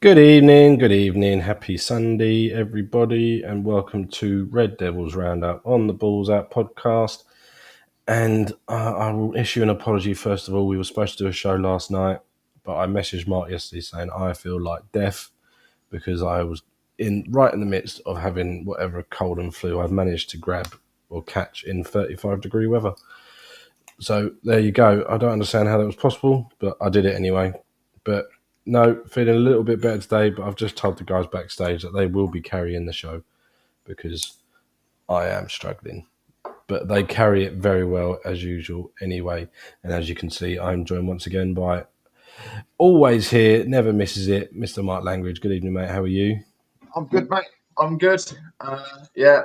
Good evening. Happy Sunday, everybody, and welcome to Red Devils Roundup on the Balls Out podcast. And I will issue an apology first of all. We were supposed to do a show last night, but I messaged Mark yesterday saying I feel like death because I was right in the midst of having whatever cold and flu I've managed to grab or catch in 35-degree weather. So there you go. I don't understand how that was possible, but I did it anyway. But no, feeling a little bit better today, but I've just told the guys backstage that they will be carrying the show because I am struggling. But they carry it very well as usual anyway. And as you can see, I'm joined once again by always here, never misses it, Mr. Mark Langridge. Good evening, mate. How are you? I'm good, mate. I'm good. Yeah,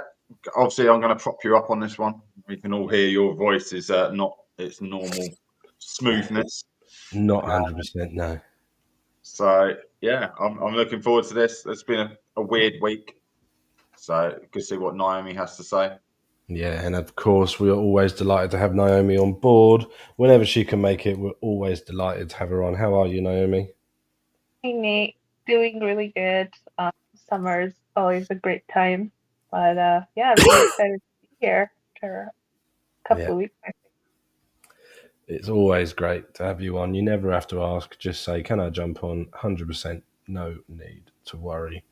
obviously, I'm going to prop you up on this one. We can all hear your voice is not its normal smoothness. Not 100%, no. So, yeah, I'm looking forward to this. It's been a weird week. So, good to see what Naomi has to say. Yeah, and of course, we are always delighted to have Naomi on board. Whenever she can make it, we're always delighted to have her on. How are you, Naomi? Hey Nate, doing really good. Summer's always a great time, but yeah, really excited to be here for a couple Yeah, of weeks. it's always great to have you on. You never have to ask, just say, can I jump on? 100%, no need to worry.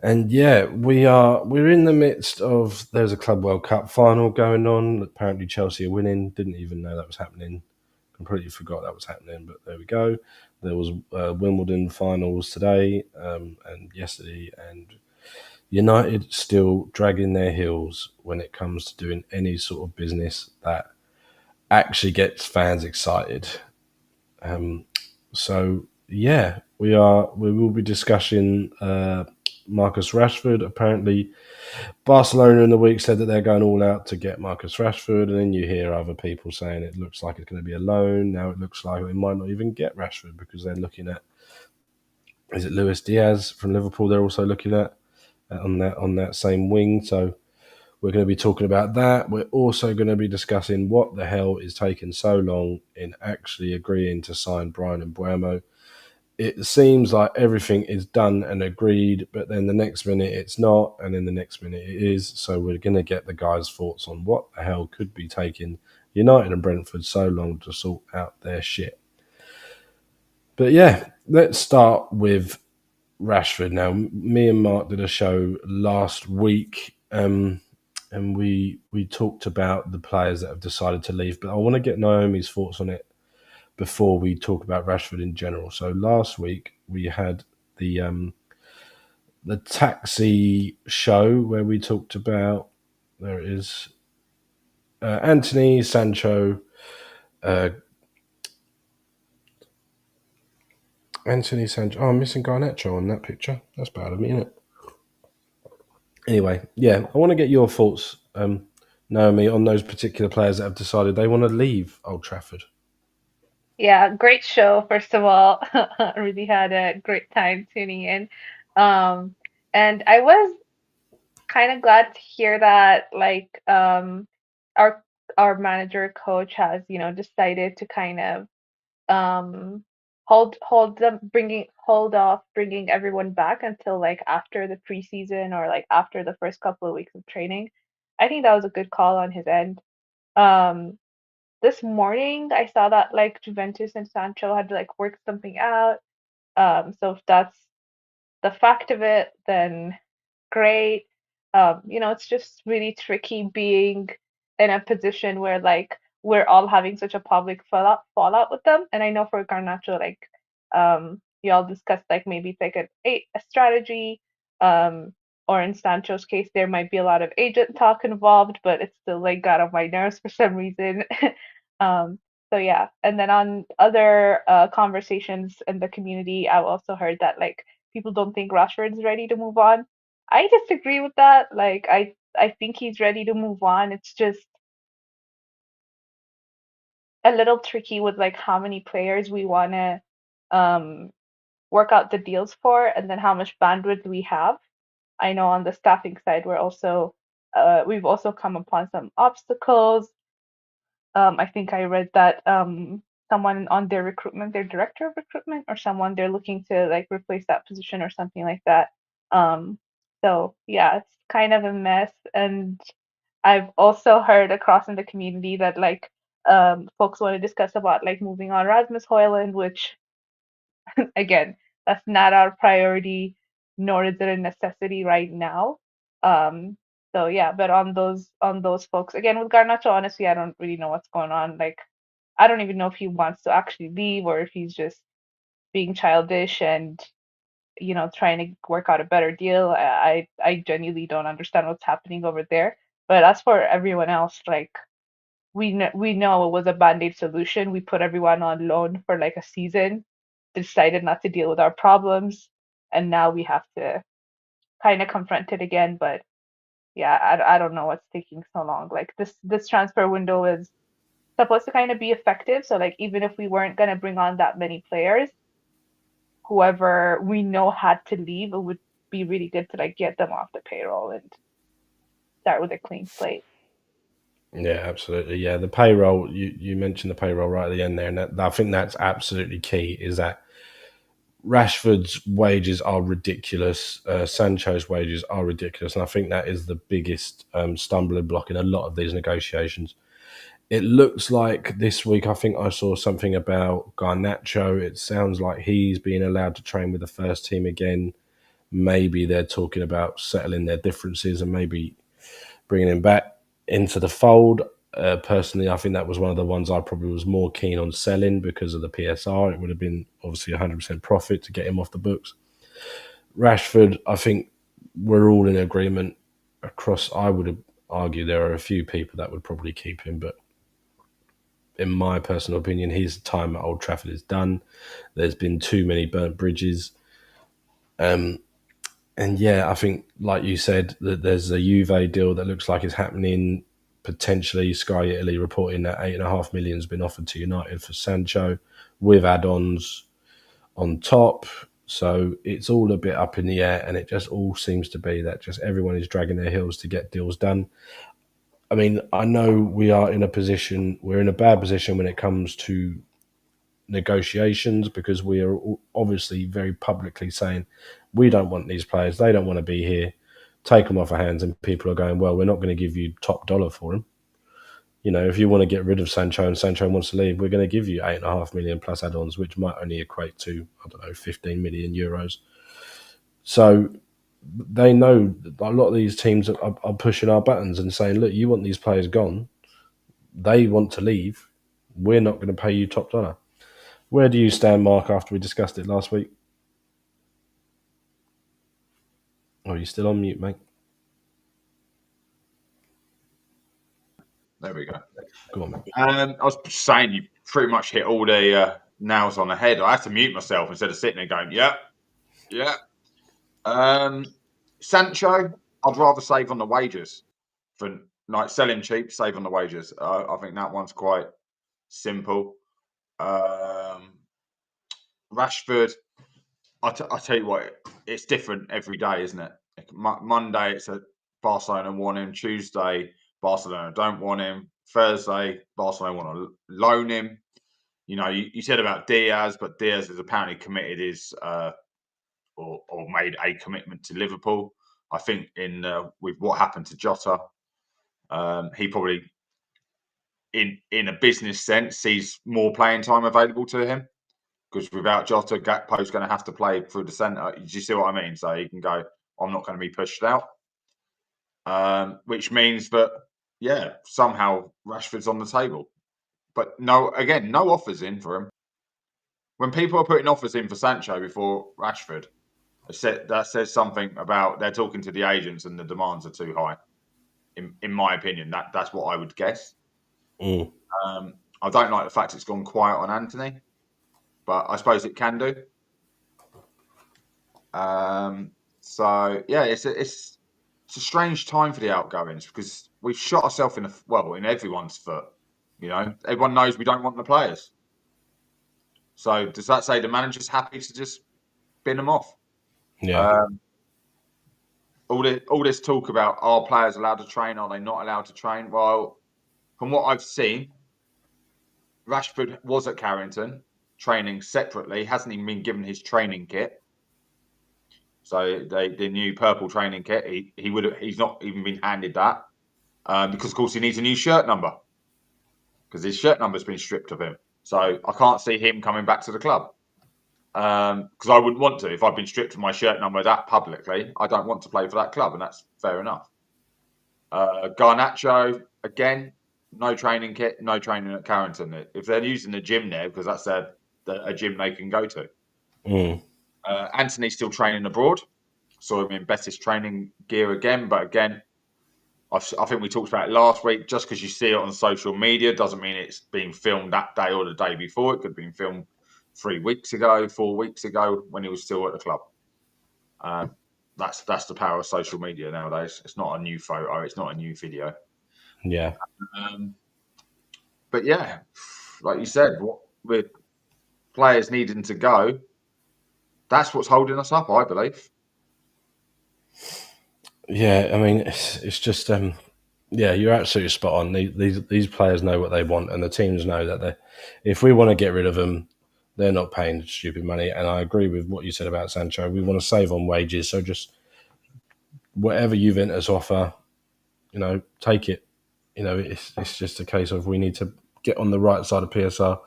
And yeah, we're in the midst of there's a Club World Cup final going on. Apparently Chelsea are winning. Didn't even know that was happening. Completely forgot that was happening, but there we go. There was Wimbledon finals today and yesterday, and United still dragging their heels when it comes to doing any sort of business that actually gets fans excited. So yeah, we will be discussing Marcus Rashford. Apparently, Barcelona in the week said that they're going all out to get Marcus Rashford, and then you hear other people saying it looks like it's going to be a loan. Now it looks like they might not even get Rashford because they're looking at, is it Luis Diaz from Liverpool? They're also looking at on that same wing. So we're going to be talking about that. We're also going to be discussing what the hell is taking so long in actually agreeing to sign Brian and Buemo. It seems like everything is done and agreed, but then the next minute it's not, and then the next minute it is. So we're going to get the guys' thoughts on what the hell could be taking United and Brentford so long to sort out their shit. But yeah, let's start with Rashford. Now, me and Mark did a show last week, and we talked about the players that have decided to leave, but I want to get Naomi's thoughts on it before we talk about Rashford in general. So last week we had the taxi show where we talked about, there it is, Anthony, Sancho, uh, Anthony Sancho. Oh, I'm missing Garnacho on that picture. That's bad of me, isn't it? Anyway, yeah, I want to get your thoughts, Naomi, on those particular players that have decided they want to leave Old Trafford. Yeah, great show, first of all. I really had a great time tuning in. Um, and I was kind of glad to hear that our our manager coach has, decided to kind of hold off bringing everyone back until like after the preseason or like after the first couple of weeks of training. I think that was a good call on his end. Um, this morning I saw that like Juventus and Sancho had to like work something out. So if that's the fact of it, then great. It's just really tricky being in a position where like we're all having such a public fallout with them. And I know for Garnacho, like you all discussed like maybe it's like a strategy. Um, or in Sancho's case, there might be a lot of agent talk involved, but it's still like got on my nerves for some reason. um, so yeah, and then on other conversations in the community, I've also heard that like people don't think Rashford's ready to move on. I disagree with that. Like I think he's ready to move on. It's just a little tricky with like how many players we want to um work out the deals for and then how much bandwidth we have. I know on the staffing side we've also come upon some obstacles. I think I read that someone on their recruitment, their director of recruitment, or someone they're looking to like replace that position or something like that. Um, so yeah, it's kind of a mess. And I've also heard across in the community that like folks want to discuss about like moving on Rasmus Hoyland, which again, that's not our priority, nor is it a necessity right now. Um, so yeah, but on those folks, again with Garnacho, honestly, I don't really know what's going on. Like, I don't even know if he wants to actually leave or if he's just being childish and trying to work out a better deal. I genuinely don't understand what's happening over there. But as for everyone else, like we know it was a band-aid solution. We put everyone on loan for like a season, decided not to deal with our problems, and now we have to kind of confront it again. But yeah, I don't know what's taking so long. Like this transfer window is supposed to kind of be effective. So like even if we weren't gonna bring on that many players, whoever we know had to leave, it would be really good to like get them off the payroll and start with a clean slate. Yeah, absolutely. Yeah, the payroll, you mentioned the payroll right at the end there, and I think that's absolutely key, is that Rashford's wages are ridiculous. Sancho's wages are ridiculous. And I think that is the biggest stumbling block in a lot of these negotiations. It looks like this week, I think I saw something about Garnacho. It sounds like he's being allowed to train with the first team again. Maybe they're talking about settling their differences and maybe bringing him back into the fold. Personally, I think that was one of the ones I probably was more keen on selling because of the PSR. It would have been obviously 100% profit to get him off the books. Rashford, I think we're all in agreement across. I would argue there are a few people that would probably keep him, but in my personal opinion, his time at Old Trafford is done. There's been too many burnt bridges. And yeah, I think, like you said, that there's a Juve deal that looks like it's happening. Potentially, Sky Italy reporting that 8.5 million has been offered to United for Sancho, with add-ons on top. So it's all a bit up in the air, and it just all seems to be that just everyone is dragging their heels to get deals done. I mean, I know we're in a bad position when it comes to negotiations, because we are obviously very publicly saying we don't want these players, they don't want to be here, take them off our hands, and people are going, well, we're not going to give you top dollar for them. If you want to get rid of Sancho and Sancho wants to leave, we're going to give you 8.5 million plus add-ons, which might only equate to, I don't know, 15 million euros. So they know a lot of these teams are pushing our buttons and saying, look, you want these players gone, they want to leave, we're not going to pay you top dollar. Where do you stand, Mark, after we discussed it last week? Oh, are you still on mute, mate? There we go. Go on, mate. I was saying you pretty much hit all the nails on the head. I had to mute myself instead of sitting there going, yeah. Sancho, I'd rather save on the wages for like selling cheap, save on the wages. I think that one's quite simple. Rashford, I tell you what, it's different every day, isn't it? Monday, it's a Barcelona want him. Tuesday, Barcelona don't want him. Thursday, Barcelona want to loan him. You said about Diaz, but Diaz has apparently committed his or made a commitment to Liverpool. I think with what happened to Jota, he probably, in a business sense, sees more playing time available to him, because without Jota, Gakpo's going to have to play through the centre. Do you see what I mean? So he can go, I'm not going to be pushed out, which means that, yeah, somehow Rashford's on the table. But no offers in for him. When people are putting offers in for Sancho before Rashford, that says something about they're talking to the agents and the demands are too high. In my opinion, that's what I would guess. Mm. I don't like the fact it's gone quiet on Anthony, but I suppose it can do. So yeah, it's a strange time for the outgoings, because we've shot ourselves in everyone's foot. Everyone knows we don't want the players. So does that say the manager's happy to just bin them off? Yeah. All this talk about, are players allowed to train? Are they not allowed to train? Well, from what I've seen, Rashford was at Carrington training separately, hasn't even been given his training kit. So the new purple training kit, he's not even been handed that because of course he needs a new shirt number because his shirt number's been stripped of him. So I can't see him coming back to the club because I wouldn't want to if I've been stripped of my shirt number that publicly. I don't want to play for that club, and that's fair enough. Garnacho again, no training kit, no training at Carrington. If they're using the gym there because that's a gym they can go to. Anthony's still training abroad. Saw him in Betis training gear again, but again, I think we talked about it last week. Just because you see it on social media doesn't mean it's being filmed that day or the day before. It could have been filmed 3 weeks ago, 4 weeks ago when he was still at the club. That's the power of social media nowadays. It's not a new photo. It's not a new video. Yeah. But yeah, like you said, with players needing to go, that's what's holding us up, I believe. Yeah, I mean, it's just, yeah, you're absolutely spot on. These players know what they want, and the teams know that if we want to get rid of them, they're not paying stupid money. And I agree with what you said about Sancho. We want to save on wages, so just whatever Juventus offer, take it. It's just a case of we need to get on the right side of PSR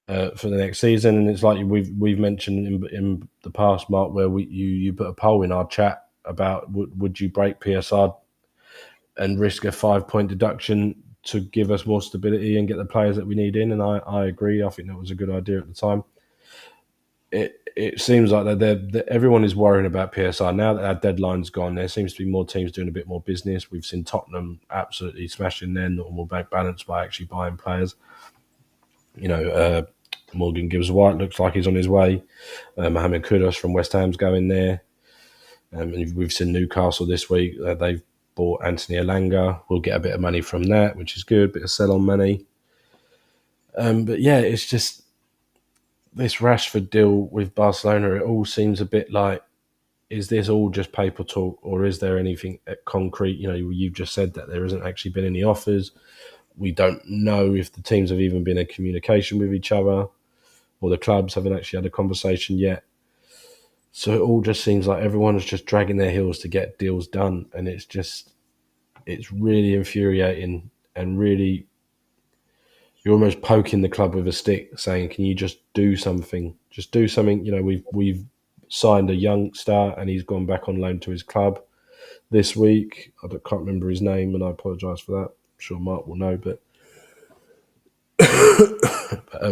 for the next season. And it's like we've mentioned in the past, Mark, where you put a poll in our chat about would you break PSR and risk a 5-point deduction to give us more stability and get the players that we need in. And I agree. I think that was a good idea at the time. It seems like that everyone is worrying about PSR now that our deadline's gone. There seems to be more teams doing a bit more business. We've seen Tottenham absolutely smashing their normal bank balance by actually buying players. Morgan Gibbs-White looks like he's on his way. Mohamed Kudus from West Ham's going there. And we've seen Newcastle this week. They've bought Anthony Elanga. We'll get a bit of money from that, which is good, bit of sell-on money. But yeah, it's just this Rashford deal with Barcelona. It all seems a bit like, is this all just paper talk, or is there anything concrete? You've just said that there hasn't actually been any offers. We don't know if the teams have even been in communication with each other, or the clubs haven't actually had a conversation yet. So it all just seems like everyone's just dragging their heels to get deals done, and it's really infuriating, and really you're almost poking the club with a stick, saying, "Can you just do something? Just do something." We've signed a young star, and he's gone back on loan to his club this week. Can't remember his name, and I apologise for that. I'm sure Mark will know, but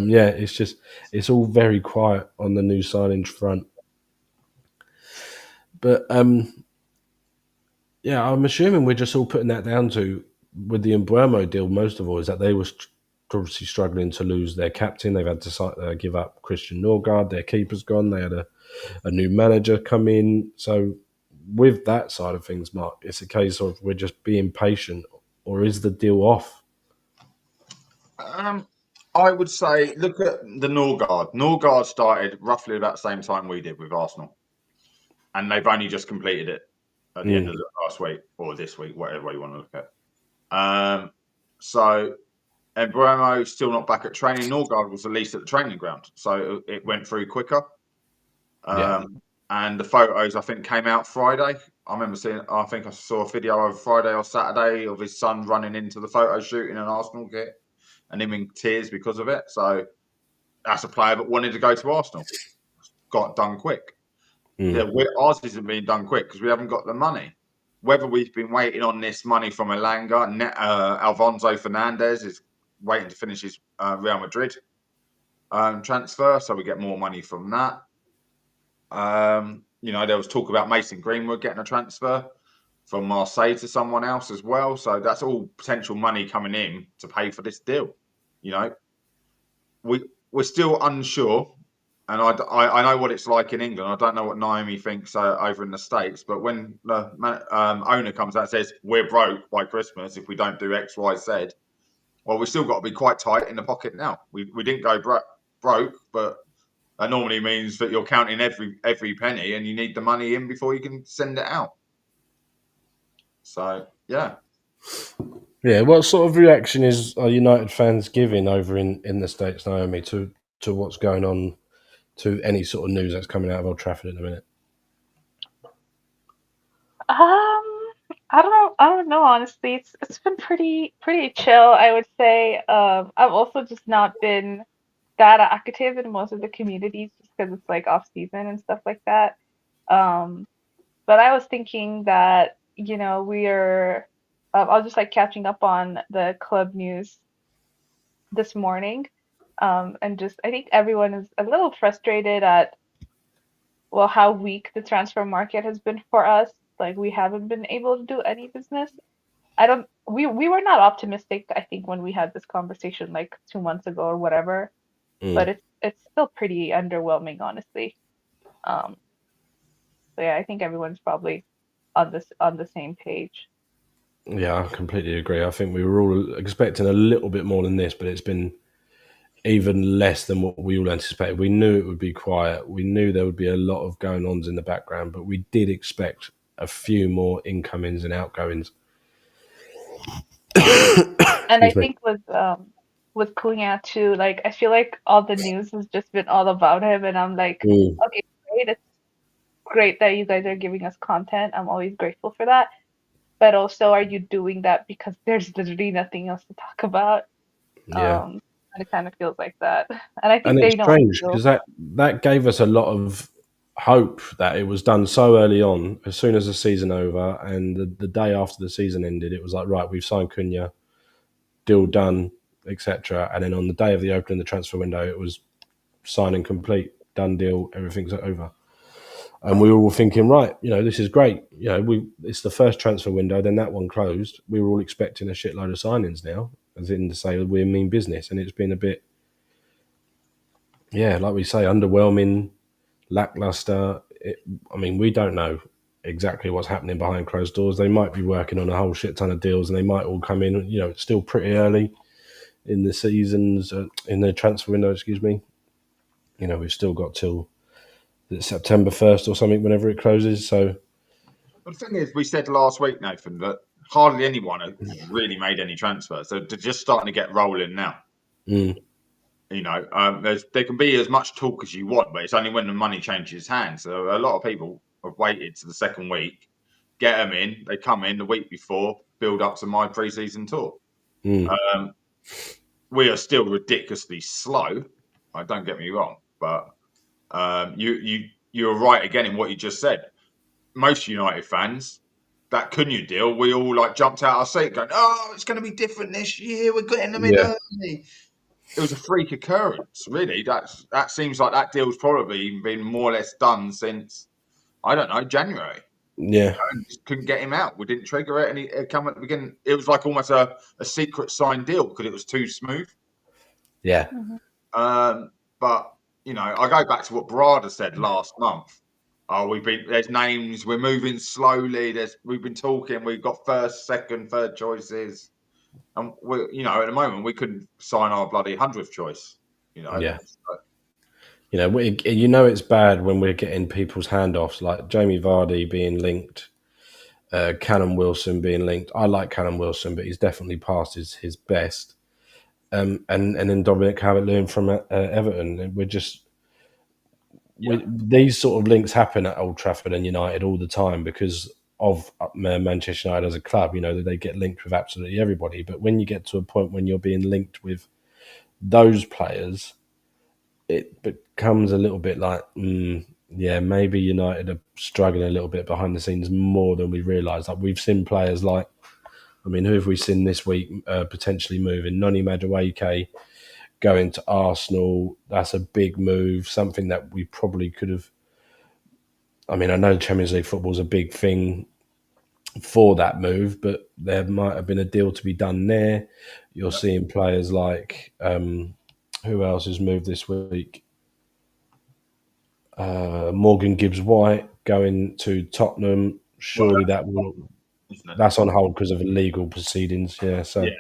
yeah, it's all very quiet on the new signage front. But yeah, I'm assuming we're just all putting that down to, with the Mbeumo deal, most of all, is that they were obviously struggling to lose their captain. They've had to give up Christian Norgard. Their keeper's gone. They had a new manager come in. So with that side of things, Mark, it's a case of we're just being patient, or is the deal off? I would say look at the Norgard. Norgard started roughly about the same time we did with Arsenal, and they've only just completed it at the end of the last week or this week, whatever way you want to look at. So Mbeumo's still not back at training. Norgard was at least at the training ground, so it went through quicker. And the photos, I think, came out Friday. I think I saw a video over Friday or Saturday of his son running into the photo shoot in an Arsenal kit and him in tears because of it. So that's a player that wanted to go to Arsenal. Got done quick. Yeah, ours isn't being done quick because we haven't got the money. Whether we've been waiting on this money from Elanga, Alfonso Fernandez is waiting to finish his Real Madrid transfer, so we get more money from that. There was talk about Mason Greenwood getting a transfer from Marseille to someone else as well. So that's all potential money coming in to pay for this deal. We're still unsure. And I know what it's like in England. I don't know what Naomi thinks over in the States. But when the owner comes out and says, we're broke by Christmas if we don't do X, Y, Z, well, we've still got to be quite tight in the pocket now. We didn't go broke, but that normally means that you're counting every penny and you need the money in before you can send it out. So, yeah. Yeah, what sort of reaction are United fans giving over in the States, Naomi, to what's going on, to any sort of news that's coming out of Old Trafford at the minute? I don't know, honestly. It's been pretty chill, I would say. I've also just not been that active in most of the communities just because it's like off season and stuff like that. Um, but I was thinking that, I was just like catching up on the club news this morning. And just I think everyone is a little frustrated at, well, how weak the transfer market has been for us. Like we haven't been able to do any business. I don't we were not optimistic, I think, when we had this conversation like 2 months ago or whatever, but Mm. it's still pretty underwhelming, honestly. Um, so yeah, I think everyone's probably on the same page. Yeah, I completely agree. I think we were all expecting a little bit more than this, but it's been even less than what we all anticipated. We knew it would be quiet. We knew there would be a lot of going ons in the background, but we did expect a few more incomings and outgoings. And I Excuse me. think with Cunha too, like I feel like all the news has just been all about him, and I'm like, Mm. okay, great, it's great that you guys are giving us content. I'm always grateful for that. But also, are you doing that because there's literally nothing else to talk about? Yeah. Um, and it kind of feels like that. And I And think it's they know it strange too. because that gave us a lot of hope that it was done so early on, as soon as the season over, and the day after the season ended, it was like, right, we've signed Cunha, deal done, etc. And then on the day of the opening of the transfer window, it was signing complete, done deal, everything's over. And we were all thinking, right, this is great. It's the first transfer window, then that one closed. We were all expecting a shitload of signings now, as in to say we mean business, and it's been a bit, yeah, like we say, underwhelming, lackluster. We don't know exactly what's happening behind closed doors. They might be working on a whole shit ton of deals, and they might all come in. It's still pretty early in the seasons, in the transfer window. Excuse me. We've still got till September 1st or something, whenever it closes. So, But the thing is, we said last week, Nathan, that hardly anyone has really made any transfers. So they're just starting to get rolling now. mm, There can be as much talk as you want, but it's only when the money changes hands. So a lot of people have waited to the second week, get them in. They come in the week before, build up to my pre-season tour. mm, Um, we are still ridiculously slow. Don't get me wrong, but you're right again in what you just said. Most United fans, that Cunha deal, we all like jumped out our seat going, "Oh, it's going to be different this year. We're getting them in yeah, early." It was a freak occurrence, really. That seems like that deal's probably been more or less done since, I don't know, January. yeah, And just couldn't get him out. We didn't trigger it, and it come at the beginning. It was like almost a secret signed deal because it was too smooth. yeah, Hmm. But I go back to what Brada said last month. Oh, there's names. We're moving slowly. We've been talking. We've got first, second, third choices, and at the moment we couldn't sign our bloody 100th choice. yeah. So, It's bad when we're getting people's handoffs, like Jamie Vardy being linked, Callum Wilson being linked. I like Callum Wilson, but he's definitely past his best. And then Dominic Calvert-Lewin from Everton. And yeah, these sort of links happen at Old Trafford and United all the time because of Manchester United as a club. They get linked with absolutely everybody. But when you get to a point when you're being linked with those players, it becomes a little bit like, yeah, maybe United are struggling a little bit behind the scenes more than we realise. Like we've seen players like, who have we seen this week potentially moving? Noni Madueke going to Arsenal. That's a big move, something that we probably could have. I know Champions League football is a big thing for that move, but there might have been a deal to be done there. You're yeah, seeing players like, who else has moved this week? Morgan Gibbs White going to Tottenham. well, Surely isn't it? that's on hold because of legal proceedings. Yeah, so Yeah,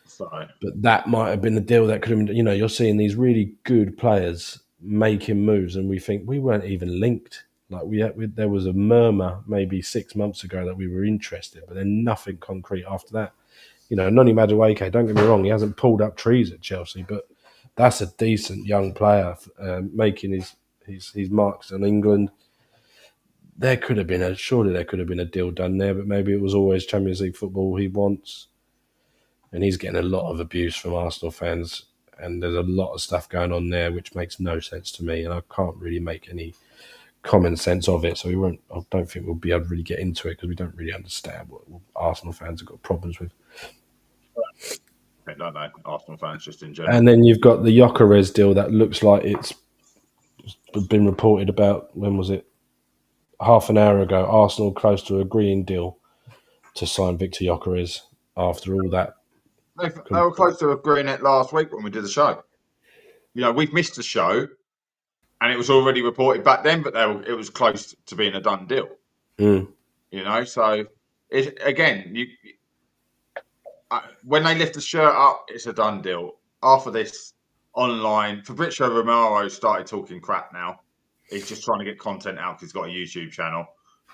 so but that might have been the deal that could have been. You're seeing these really good players making moves, and we think we weren't even linked. Like there was a murmur maybe 6 months ago that we were interested, but then nothing concrete after that. Noni Madueke, don't get me wrong, he hasn't pulled up trees at Chelsea, but that's a decent young player making his marks in England. Surely there could have been a deal done there, but maybe it was always Champions League football he wants. And he's getting a lot of abuse from Arsenal fans, and there's a lot of stuff going on there which makes no sense to me, and I can't really make any common sense of it. So I don't think we'll be able to really get into it because we don't really understand what Arsenal fans have got problems with. I don't know, Arsenal fans just in general. And then you've got the Gyökeres deal that looks like it's been reported about. When was it? Half an hour ago. Arsenal close to agreeing deal to sign Victor Gyökeres after all that. They were close to agreeing it last week when we did the show. We've missed the show, and it was already reported back then, but it was close to being a done deal. So when they lift the shirt up, it's a done deal. After this, online, Fabrizio Romero started talking crap now. He's just trying to get content out because he's got a YouTube channel.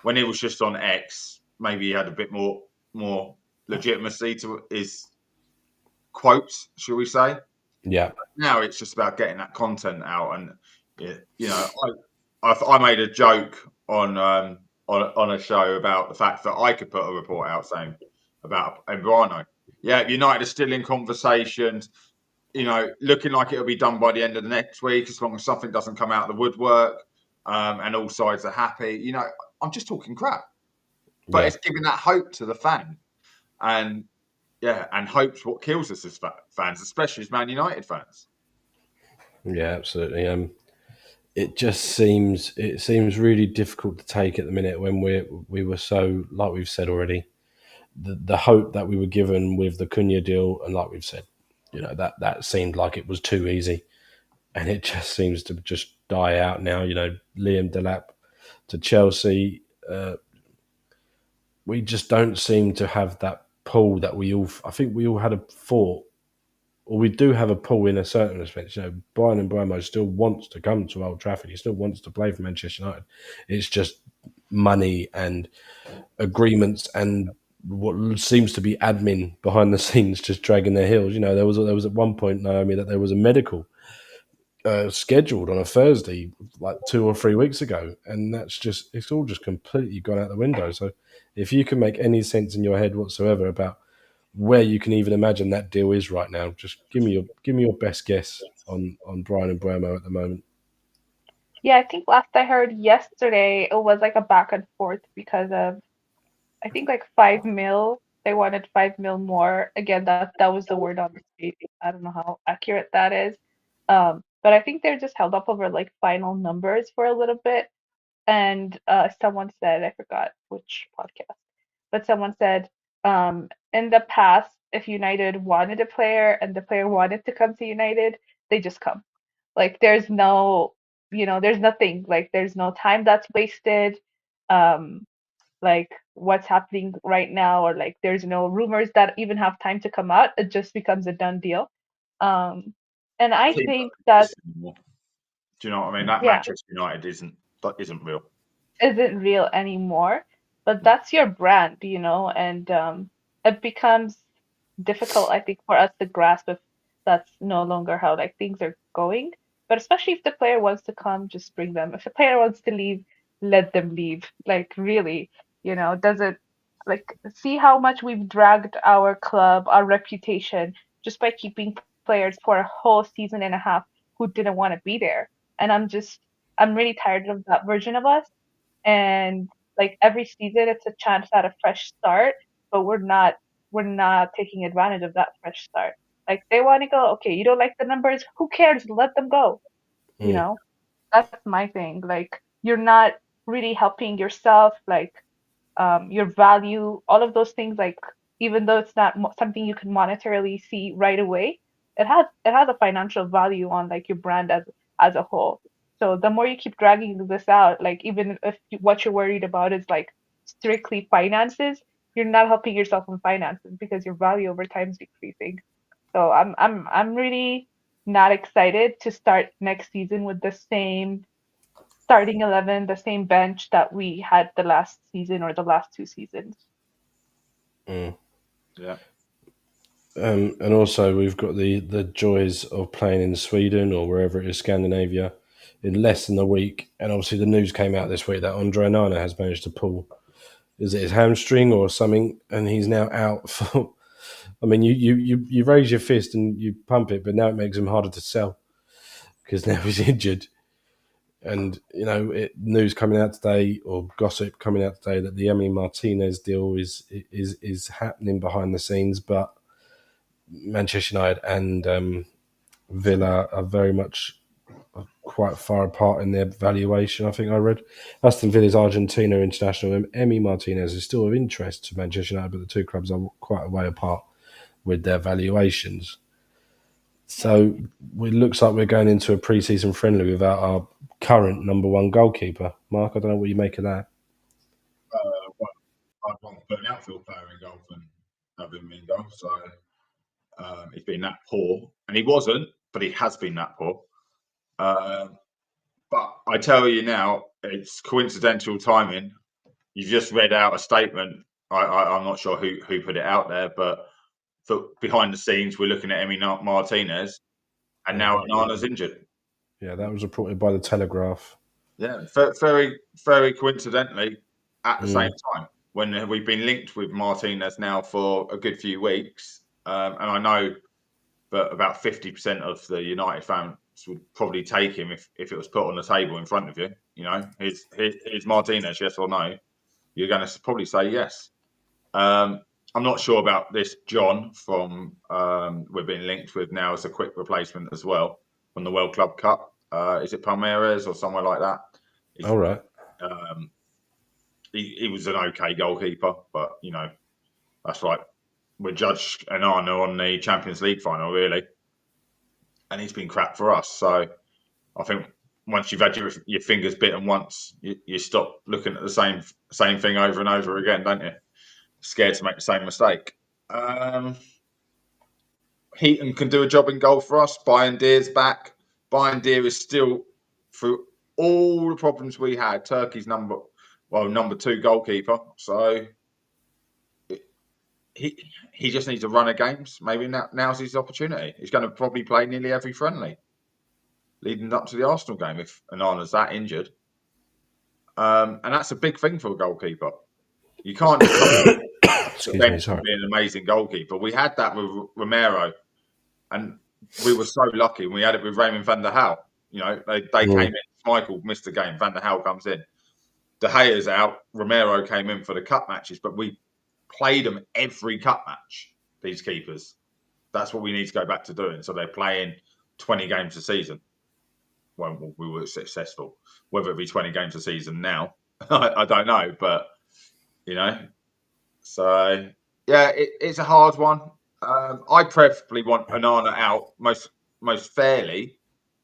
When he was just on X, maybe he had a bit more legitimacy to his quotes, shall we say? Yeah. Now it's just about getting that content out, and I made a joke on a show about the fact that I could put a report out saying about Embriano. Yeah, United are still in conversations. Looking like it'll be done by the end of the next week, as long as something doesn't come out of the woodwork, and all sides are happy. I'm just talking crap, but it's giving that hope to the fan, and hope's what kills us as fans, especially as Man United fans. Yeah, absolutely. It seems really difficult to take at the minute when we were so, like we've said already, the hope that we were given with the Cunha deal, and like we've said, that seemed like it was too easy, and it just seems to just die out now. Liam Delap to Chelsea, we just don't seem to have that pull that I think we all had a thought, or we do have a pull in a certain respect. Brian Mbeumo still wants to come to Old Trafford. He still wants to play for Manchester United. It's just money and agreements and what seems to be admin behind the scenes just dragging their heels. There was at one point, Naomi, that there was a medical scheduled on a Thursday like 2 or 3 weeks ago, and it's all just completely gone out the window. So if you can make any sense in your head whatsoever about where you can even imagine that deal is right now, just give me your best guess on Brian Mbeumo at the moment. Yeah, I think last I heard yesterday, it was like a back and forth because of, I think, like 5 mil. They wanted 5 mil more. Again, that was the word on the street. I don't know how accurate that is. But I think they're just held up over like final numbers for a little bit. And someone said, I forgot which podcast, but someone said, in the past, if United wanted a player and the player wanted to come to United, they just come. Like there's no, there's nothing, like there's no time that's wasted. Um, like what's happening right now, or like there's no rumors that even have time to come out. It just becomes a done deal. Um, and I think that, do you know what I mean? That yeah, Manchester United isn't real. Isn't real anymore, but that's your brand, and it becomes difficult, I think, for us to grasp if that's no longer how like things are going. But especially if the player wants to come, just bring them. If the player wants to leave, let them leave. Like really, does it like see how much we've dragged our club, our reputation, just by keeping players for a whole season and a half who didn't want to be there. And I'm really tired of that version of us. And like every season it's a chance at a fresh start, but we're not taking advantage of that fresh start. Like they want to go, okay, you don't like the numbers, who cares, let them go. you know that's my thing. Like you're not really helping yourself, like your value, all of those things, like even though it's not something you can monetarily see right away, it has a financial value on like your brand as a whole. So the more you keep dragging this out, like even if what you're worried about is like strictly finances, you're not helping yourself in finances because your value over time is decreasing. So I'm really not excited to start next season with the same starting 11, the same bench that we had the last season or the last 2 seasons. Yeah. And also, we've got the joys of playing in Sweden or wherever it is, Scandinavia, in less than a week. And obviously, the news came out this week that Andre Nana has managed to pull, is it his hamstring or something, and he's now out for. I mean, you raise your fist and you pump it, but now it makes him harder to sell because now he's injured. And news coming out today, or gossip coming out today, that the Emily Martinez deal is happening behind the scenes, but Manchester United and Villa are very much quite far apart in their valuation. I think I read Aston Villa's Argentina international Emmy Martinez is still of interest to Manchester United, but the two clubs are quite a way apart with their valuations. So it looks like we're going into a pre-season friendly without our current number one goalkeeper. Mark, I don't know what you make of that. Well, I'd want to put an outfield player in goal than have him in goal. So he's been that poor, and he wasn't, but he has been that poor. But I tell you now, it's coincidental timing. You just read out a statement. I'm not sure who put it out there, but for behind the scenes, we're looking at Emmy Martinez, and now Nana's injured. Yeah, that was reported by the Telegraph. Yeah, very, very coincidentally, at the same time, when we've been linked with Martinez now for a good few weeks, and I know that about 50% of the United fans would probably take him if it was put on the table in front of you. Here's Martinez, yes or no? You're going to probably say yes. I'm not sure about this John from we're being linked with now as a quick replacement as well from the World Club Cup. Is it Palmeiras or somewhere like that? All right. He was an okay goalkeeper, but that's like we judged Anana on the Champions League final, really, and he's been crap for us. So I think once you've had your fingers bitten once, you stop looking at the same thing over and over again, don't you? Scared to make the same mistake. Heaton can do a job in goal for us. Bayern Deer's back. Bayern Deer is still, through all the problems we had, Turkey's number two goalkeeper. So he just needs a run of games. Maybe now's his opportunity. He's going to probably play nearly every friendly leading up to the Arsenal game if Anana's that injured. And that's a big thing for a goalkeeper. You can't just come and be an amazing goalkeeper. We had that with Romero, and we were so lucky. We had it with Raymond van der Hal. They came in. Michael missed the game. Van der Hal comes in. De Gea's out. Romero came in for the cup matches, but we played them every cup match, these keepers. That's what we need to go back to doing. So they're playing 20 games a season. Well, we were successful. Whether it be 20 games a season now, I don't know. But, so, yeah, it's a hard one. I preferably want Anana out most fairly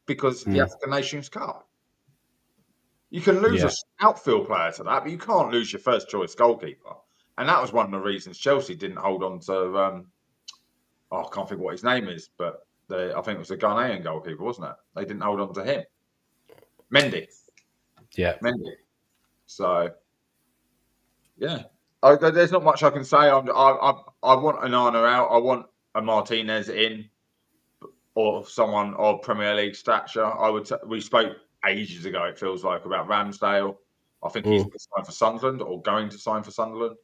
because the African Nations Cup. You can lose an outfield player to that, but you can't lose your first choice goalkeeper. And that was one of the reasons Chelsea didn't hold on to. I can't think what his name is, but I think it was a Ghanaian goalkeeper, wasn't it? They didn't hold on to him. Mendy. Yeah. Mendy. So, yeah. There's not much I can say. I want Anana out. I want a Martinez in, or someone of Premier League stature. We spoke ages ago, it feels like, about Ramsdale. I think he's signed for Sunderland or going to sign for Sunderland.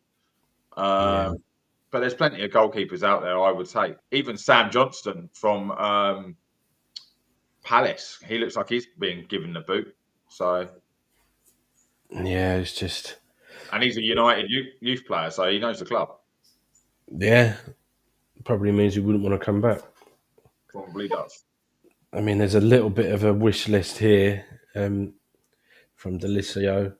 But there's plenty of goalkeepers out there, I would say. Even Sam Johnston from Palace, he looks like he's being given the boot. So, yeah, it's just. And he's a United youth player, so he knows the club. Yeah, probably means he wouldn't want to come back. Probably does. I mean, there's a little bit of a wish list here from Delicio.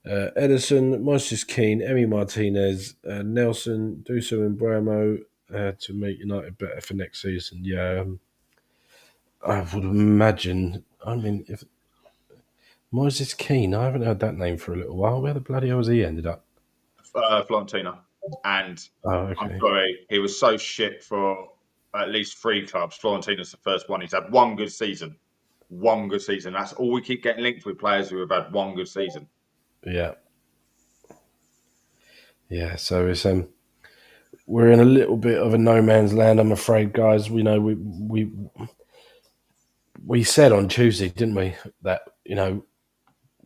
Edison, Moises Keane, Emi Martinez, Nelson, Dusu and Bramo to make United better for next season. Yeah, I would imagine. I mean, if Moises Keane, I haven't heard that name for a little while. Where the bloody hell has he ended up? Fiorentina. And I'm sorry, he was so shit for at least 3 clubs. Fiorentina's the first one. He's had one good season. One good season. That's all we keep getting linked with, players who have had one good season. Yeah. Yeah, so it's we're in a little bit of a no man's land, I'm afraid, guys. We said on Tuesday, didn't we, that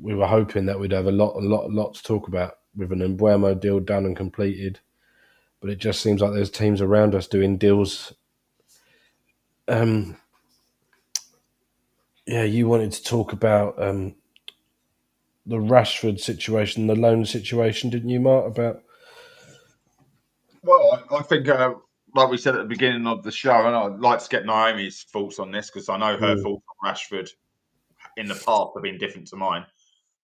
we were hoping that we'd have a lot to talk about with an Embuemo deal done and completed, but it just seems like there's teams around us doing deals. You wanted to talk about the Rashford situation, the loan situation, didn't you, Mark? About Well, I think, like we said at the beginning of the show, and I'd like to get Naomi's thoughts on this because I know her thoughts on Rashford in the past have been different to mine.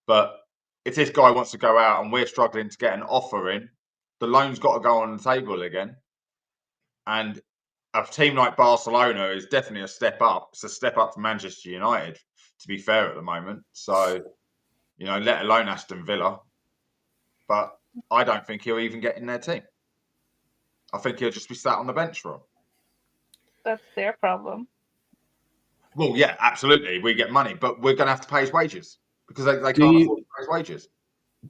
But if this guy wants to go out and we're struggling to get an offer in, the loan's got to go on the table again. And a team like Barcelona is definitely a step up. It's a step up from Manchester United, to be fair, at the moment. So, let alone Aston Villa. But I don't think he'll even get in their team. I think he'll just be sat on the bench for them. That's their problem. Well, yeah, absolutely. We get money, but we're going to have to pay his wages because they can't afford to pay his wages.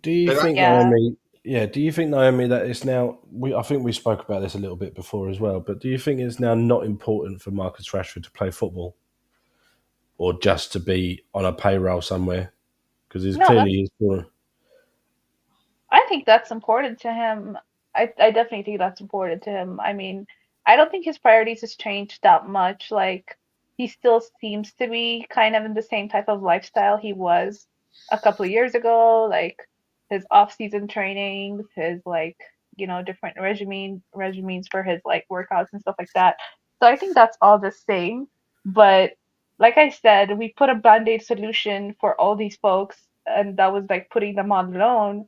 Do you think, Naomi? Yeah. Do you think, Naomi, that it's now? I think we spoke about this a little bit before as well. But do you think it's now not important for Marcus Rashford to play football, or just to be on a payroll somewhere? Because he's clearly. I think that's important to him. I definitely think that's important to him. I mean, I don't think his priorities has changed that much. Like, he still seems to be kind of in the same type of lifestyle he was a couple of years ago. Like his off-season trainings, his different regimes for his workouts and stuff like that. So I think that's all the same. But like I said, we put a band-aid solution for all these folks, and that was like putting them on loan.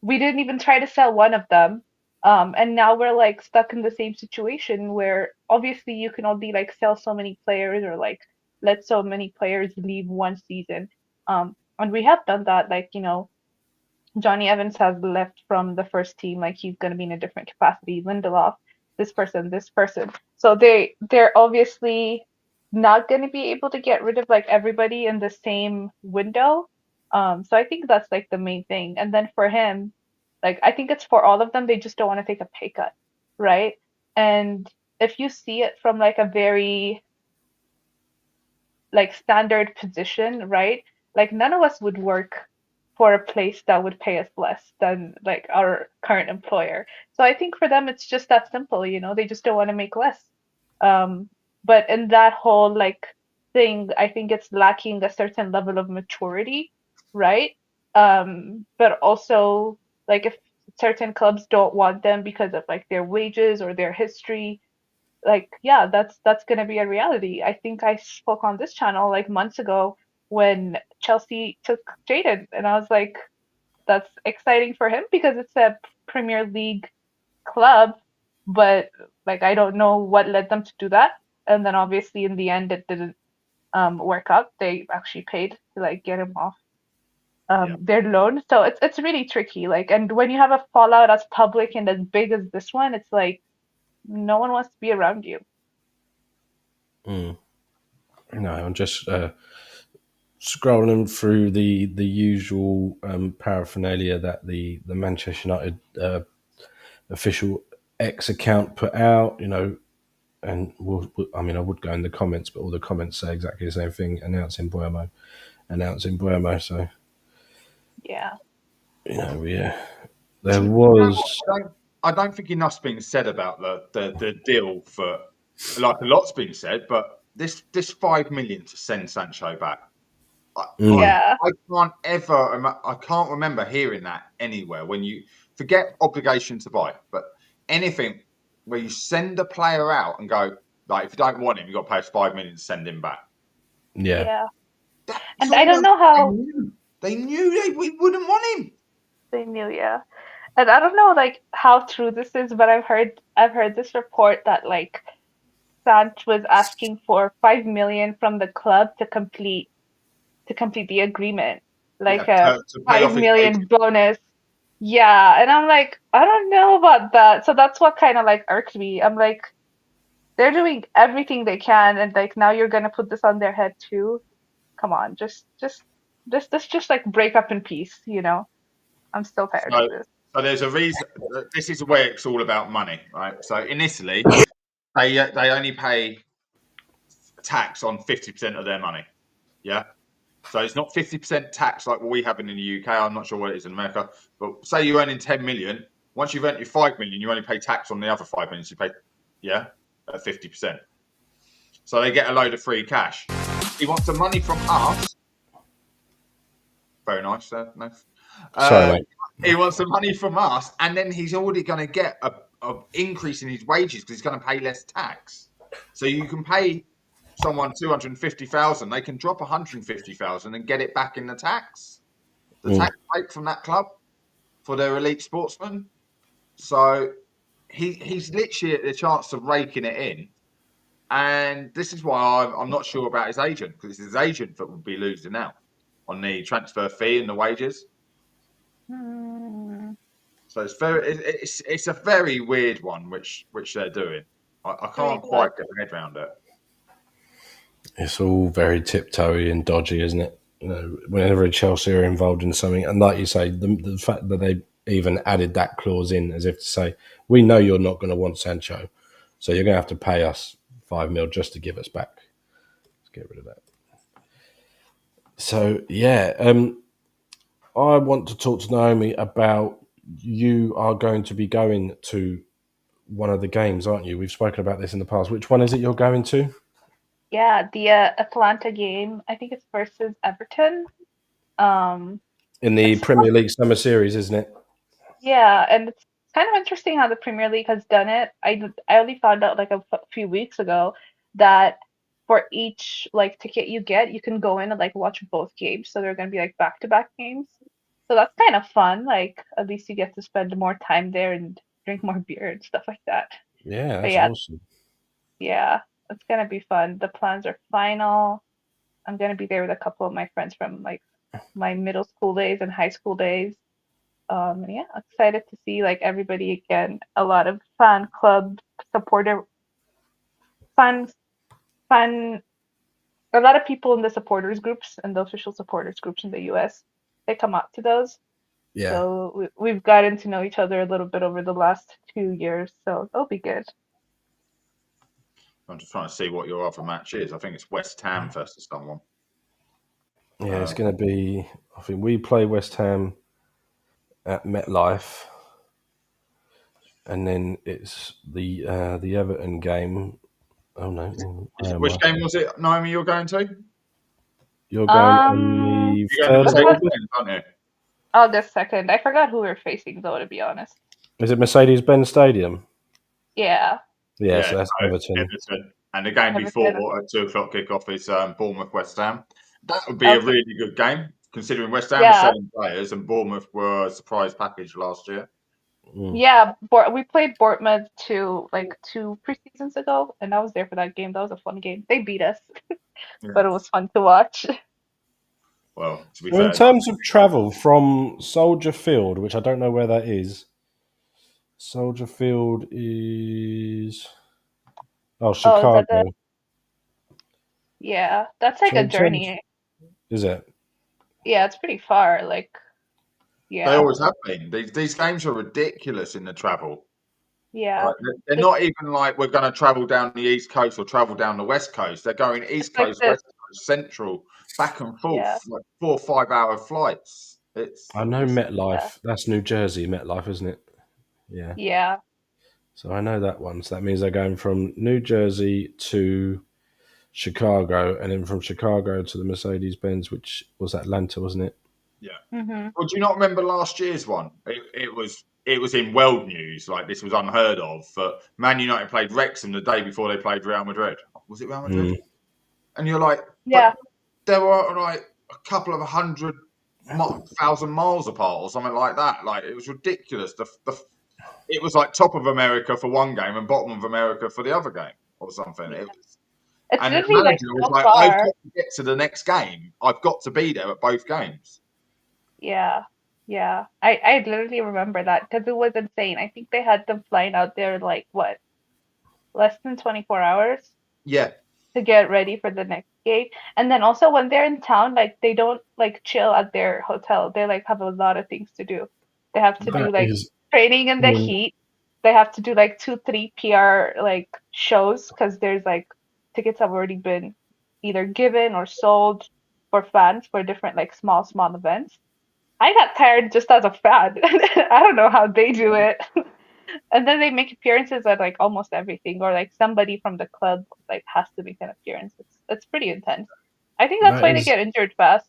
We didn't even try to sell one of them. And now we're like stuck in the same situation where obviously you can only sell so many players or let so many players leave one season. And we have done that. Johnny Evans has left from the first team, like he's going to be in a different capacity. Lindelof, this person, this person. So they're obviously not going to be able to get rid of everybody in the same window. So I think that's the main thing. And then for him, I think it's for all of them. They just don't want to take a pay cut, right? And if you see it from a very standard position, right? None of us would work for a place that would pay us less than our current employer. So I think for them it's just that simple, they just don't want to make less. But in that whole thing, I think it's lacking a certain level of maturity, right? But also if certain clubs don't want them because of their wages or their history, yeah, that's gonna be a reality. I think I spoke on this channel months ago when Chelsea took Jaden, and I was like, that's exciting for him because it's a Premier League club, but I don't know what led them to do that. And then obviously in the end it didn't work out. They actually paid to get him off their loan. So it's really tricky. And when you have a fallout as public and as big as this one, it's no one wants to be around you. No, I'm just scrolling through the usual paraphernalia that the Manchester United official X account put out, and I would go in the comments, but all the comments say exactly the same thing: announcing Buemo. So yeah, there was. I don't think enough's been said about the deal for a lot's been said, but this 5 million to send Sancho back. I can't remember hearing that anywhere. When you forget obligation to buy, but anything where you send a player out and go if you don't want him, you got to pay us 5 million to send him back. Yeah. And I don't know how they knew we wouldn't want him. They knew, yeah. And I don't know how true this is, but I've heard this report that Sant was asking for 5 million from the club to complete the agreement, a 5 million bonus. Yeah, and I'm I don't know about that. So that's what kind of irked me. I'm they're doing everything they can, and now you're gonna put this on their head too. Come on, just break up in peace, I'm still tired of this. So there's a reason. This is where it's all about money, right? So in Italy, they only pay tax on 50% of their money. Yeah. So it's not 50% tax like what we have in the UK. I'm not sure what it is in America, but say you're earning 10 million. Once you've earned your 5 million, you only pay tax on the other 5 million. So you pay, at 50%. So they get a load of free cash. He wants the money from us. Very nice, no. Sorry, mate. He wants the money from us, and then he's already going to get a increase in his wages because he's going to pay less tax. So you can pay someone 250,000, they can drop 150,000 and get it back in the tax. The tax rate from that club for their elite sportsmen. So he's literally at the chance of raking it in. And this is why I'm not sure about his agent, because it's his agent that would be losing out on the transfer fee and the wages. So it's a very weird one which they're doing. I can't quite get my head around it. It's all very tiptoey and dodgy, isn't it? You know, whenever Chelsea are involved in something, and like you say, the fact that they even added that clause in, as if to say, we know you're not going to want Sancho, so you're going to have to pay us 5 mil just to give us back. Let's get rid of that. So I want to talk to Naomi about, you are going to be going to one of the games, aren't you? We've spoken about this in the past. Which one is it you're going to? Yeah, the Atlanta game. I think it's versus Everton. In the Premier League Summer Series, isn't it? Yeah, and it's kind of interesting how the Premier League has done it. I only found out like a few weeks ago that for each like ticket you get, you can go in and like watch both games. So they're gonna be like back-to-back games. So that's kind of fun. Like at least you get to spend more time there and drink more beer and stuff like that. Yeah, But that's yeah, awesome. yeah, it's gonna be fun. The plans are final. I'm gonna be there with a couple of my friends from like my middle school days and high school days. Yeah, excited to see like everybody again. A lot of fan club supporter fans fan a lot of people in the supporters groups and the official supporters groups in the US, they come out to those. Yeah. So we've gotten to know each other a little bit over the last 2 years, so it'll be good. I'm just trying to see what your other match is. I think it's West Ham versus someone. Yeah, it's going to be, I think we play West Ham at MetLife, and then it's the Everton game. Oh no! Which game was it, Naomi, you're going to? You're going on the You're going to 3rd of August? aren't you? August 2nd. I forgot who we're facing though, to be honest. Is it Mercedes-Benz Stadium? Yeah. Yeah, so that's Everton. And the game before at 2:00 kickoff is Bournemouth West Ham. That would be a really good game, considering West Ham were selling players and Bournemouth were a surprise package last year. Yeah, we played Bournemouth two preseasons ago, and I was there for that game. That was a fun game. They beat us, but it was fun to watch. Well, to be fair, in terms of travel from Soldier Field, which I don't know where that is, Soldier Field is Chicago. Yeah, that's like a journey. Is it? Yeah, it's pretty far. Yeah. They always have been. These games are ridiculous in the travel. Yeah. They're not even like we're going to travel down the East Coast or travel down the West Coast. They're going East Coast, West Coast, Central, back and forth, like 4 or 5 hour flights. I know MetLife. That's New Jersey, MetLife, isn't it? Yeah. Yeah. So I know that one. So that means they're going from New Jersey to Chicago, and then from Chicago to the Mercedes-Benz, which was Atlanta, wasn't it? Yeah. Mm-hmm. Well, do you not remember last year's one? It was in world news, like this was unheard of. But Man United played Wrexham the day before they played Real Madrid. Was it Real Madrid? And you're like, yeah, there were like a couple of 100,000 miles apart or something like that. Like it was ridiculous. It was like top of America for one game and bottom of America for the other game or something. Yeah. And the manager was like, I've got to get to the next game. I've got to be there at both games. Yeah. Yeah. I literally remember that because it was insane. I think they had them flying out there like what? Less than 24 hours? Yeah. To get ready for the next game. And then also when they're in town, like they don't like chill at their hotel. They like have a lot of things to do. They have to That do like is, training in the heat. They have to do like 2, 3 PR like shows because there's like tickets have already been either given or sold for fans for different like small events. I got tired just as a fan. I don't know how they do it. And then they make appearances at like almost everything, or like somebody from the club like has to make an appearance. It's pretty intense. I think that's that why they is. get injured fast.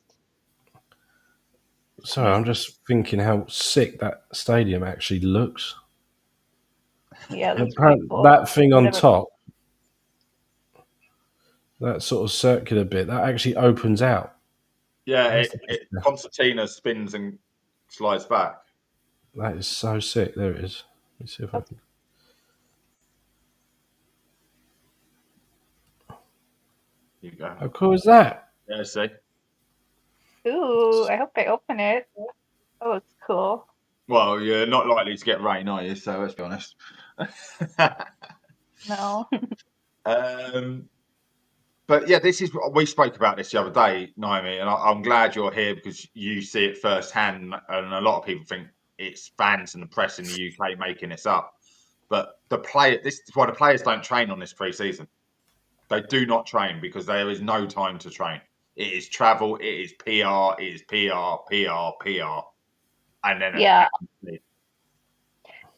Sorry, I'm just thinking how sick that stadium actually looks. Yeah, it looks pretty cool. That thing I've on never been. top, that sort of circular bit, that actually opens out. Yeah, concertina spins and slides back. That is so sick. There it is. Let me see if I can. Here you go. How cool is that? Yeah, see. Ooh, I hope they open it. Oh, it's cool. Well, you're not likely to get rain, are you? So let's be honest. No. But yeah, this is we spoke about this the other day, Naomi, and I'm glad you're here because you see it firsthand. And a lot of people think it's fans and the press in the UK making this up. But this is why the players don't train on this pre-season. They do not train because there is no time to train. It is travel, it is PR, it is PR, and then Yeah.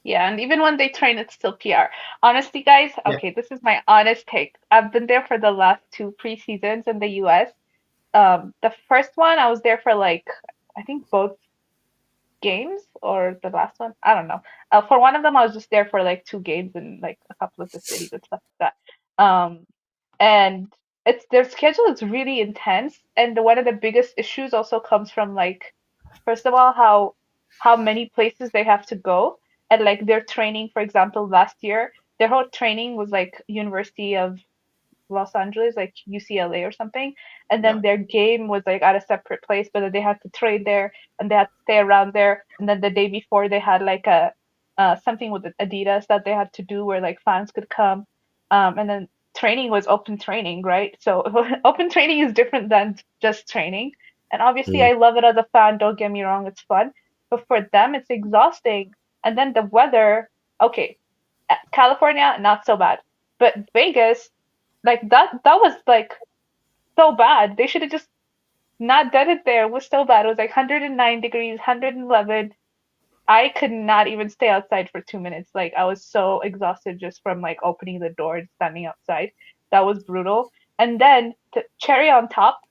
Yeah, and even when they train, it's still PR. Honestly, guys, okay, this is my honest take. I've been there for the last 2 pre-seasons in the US. The first one, I was there for like, I think both games or the last one. I don't know. For one of them, I was just there for like 2 games in like a couple of the cities and stuff like that. And it's their schedule is really intense, and one of the biggest issues also comes from like, first of all, how many places they have to go, and like their training. For example, last year, their whole training was like University of Los Angeles, like UCLA or something. And then their game was like at a separate place, but they had to trade there and they had to stay around there. And then the day before they had like a something with Adidas that they had to do where like fans could come. And then training was open training, right? So open training is different than just training. And obviously I love it as a fan, don't get me wrong, it's fun. But for them it's exhausting. And then the weather, okay, California, not so bad. But Vegas, like that was like so bad. They should have just not done it there. It was so bad. It was like 109 degrees, 111. I could not even stay outside for 2 minutes. Like I was so exhausted just from like opening the door and standing outside. That was brutal. And then cherry on top,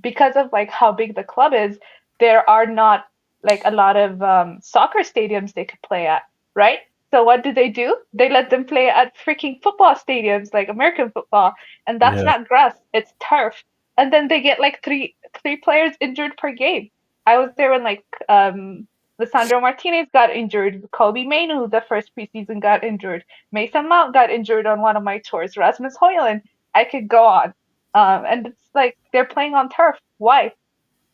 because of like how big the club is, there are not like a lot of soccer stadiums they could play at, right? So what do? They let them play at freaking football stadiums, like American football, and that's Yeah. not grass, it's turf. And then they get like three players injured per game. I was there when like Lisandro Martinez got injured, Kobe Mainu the first preseason got injured, Mason Mount got injured on one of my tours, Rasmus Højlund. I could go on. And it's like they're playing on turf. Why?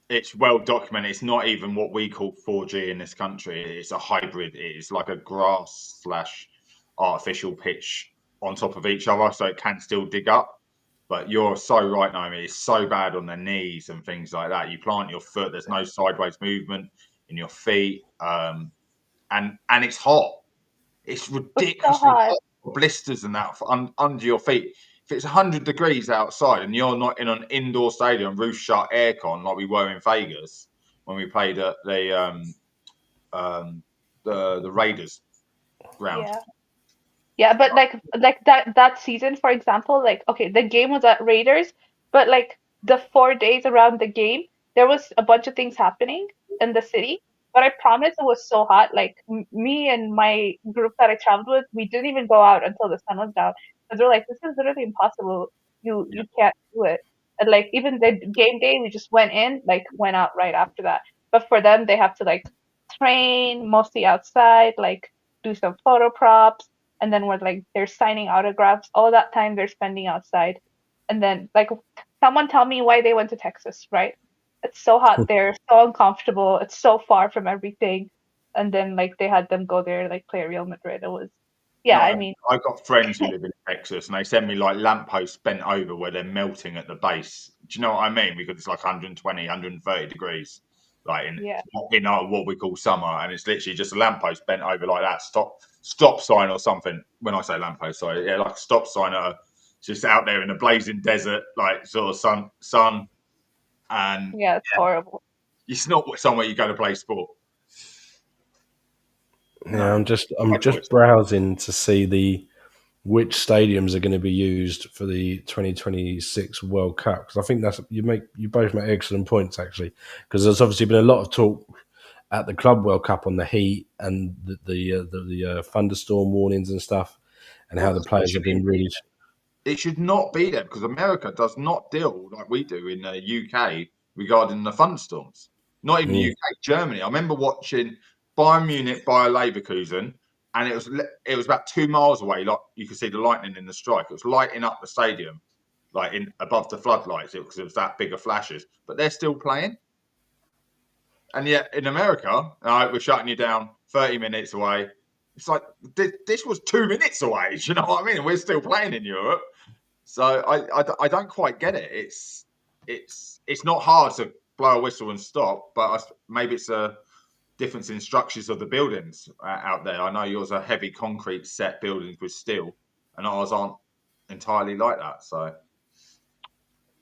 It's well documented. It's not even what we call 4G in this country. It's a hybrid. It's like a grass / artificial pitch on top of each other, so it can still dig up. But you're so right, Naomi. It's so bad on the knees and things like that. You plant your foot. There's no sideways movement in your feet, and it's hot. It's ridiculously hot. Blisters and that under your feet. If it's 100 degrees outside and you're not in an indoor stadium, roof shut, aircon, like we were in Vegas when we played at the Raiders ground. Yeah. Yeah, but like that season, for example, like okay, the game was at Raiders, but like the 4 days around the game, there was a bunch of things happening in the city. But I promise it was so hot. Like me and my group that I traveled with, we didn't even go out until the sun was down because we're like, this is literally impossible. You can't do it. And like even the game day, we just went in, like went out right after that. But for them, they have to like train mostly outside, like do some photo props, and then we're like they're signing autographs all that time they're spending outside. And then like someone tell me why they went to Texas, right? It's so hot there, so uncomfortable, it's so far from everything. And then like they had them go there like play Real Madrid. It was, yeah, No, I mean, I've got friends who live in Texas and they send me like lampposts bent over where they're melting at the base. Do you know what I mean? Because it's like 120, 130 degrees. like in what we call summer, and it's literally just a lamppost bent over like that, stop sign or something. When I say lamppost, sorry, yeah, like a stop sign, just out there in the blazing desert, like sort of sun, and Yeah, it's horrible. it's not somewhere you go to play sport. Yeah, I'm just browsing to see which stadiums are going to be used for the 2026 World Cup, because I think you both make excellent points, actually, because there's obviously been a lot of talk at the Club World Cup on the heat and the thunderstorm warnings and stuff, and how the players have been really. It should not be there because America does not deal like we do in the UK regarding the thunderstorms. Not even the UK, Germany. I remember watching Bayern Munich by Leverkusen, and it was about 2 miles away. Like you could see the lightning in the strike. It was lighting up the stadium, like above the floodlights, because it was that bigger flashes. But they're still playing, and yet in America, we're shutting you down 30 minutes away. It's like this was 2 minutes away. Do you know what I mean? We're still playing in Europe. So I don't quite get it. It's not hard to blow a whistle and stop, but maybe it's a difference in structures of the buildings out there. I know yours are heavy concrete set buildings with steel, and ours aren't entirely like that. So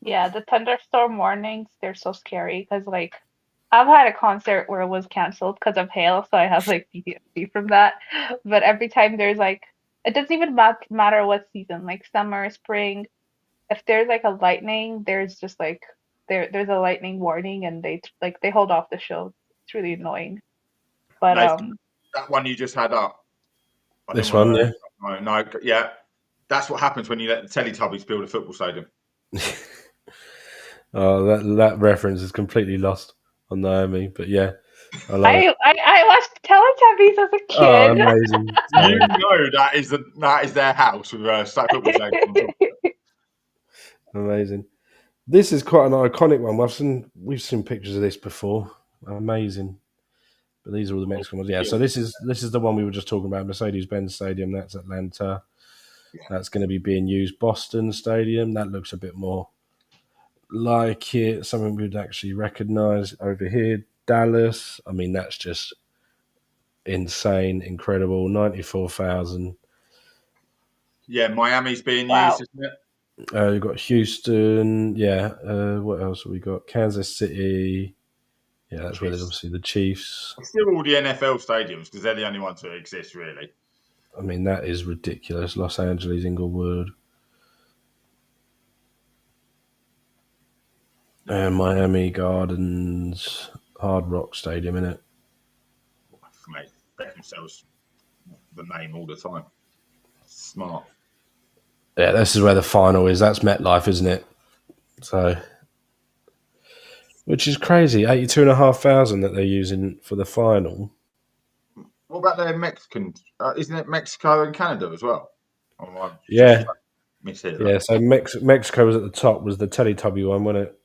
Yeah, the thunderstorm warnings, they're so scary because like I've had a concert where it was canceled because of hail, so I have like PTSD from that. But every time there's like, it doesn't even matter what season, like summer, spring, if there's like a lightning, there's just like there's a lightning warning and they hold off the show. It's really annoying. But that one you just had up. This one, yeah. No, yeah. That's what happens when you let the Teletubbies build a football stadium. Oh, that reference is completely lost on Naomi, but yeah, I love it. I watched Teletubbies as a kid. Oh, amazing! You know that is their house with a football stadium. Amazing. This is quite an iconic one. We've seen pictures of this before. Amazing. But these are all the Mexican ones. Yeah. So this is the one we were just talking about. Mercedes-Benz Stadium. That's Atlanta. Yeah. That's going to be being used. Boston Stadium. That looks a bit more like it. Something we'd actually recognise over here. Dallas. I mean, that's just insane, incredible. 94,000. Yeah, Miami's being used, isn't it? You've got Houston. Yeah. What else have we got? Kansas City. Yeah, that's where there's obviously the Chiefs. It's still all the NFL stadiums because they're the only ones that exist, really. I mean, that is ridiculous. Los Angeles, Inglewood. Miami Gardens, Hard Rock Stadium, innit? Mate, bet themselves the name all the time. Smart. Yeah, this is where the final is. That's MetLife, isn't it? So, which is crazy. 82,500 that they're using for the final. What about their Mexican? Isn't it Mexico and Canada as well? Yeah. Yeah, so Mexico was at the top, was the Teletubby one, wasn't it?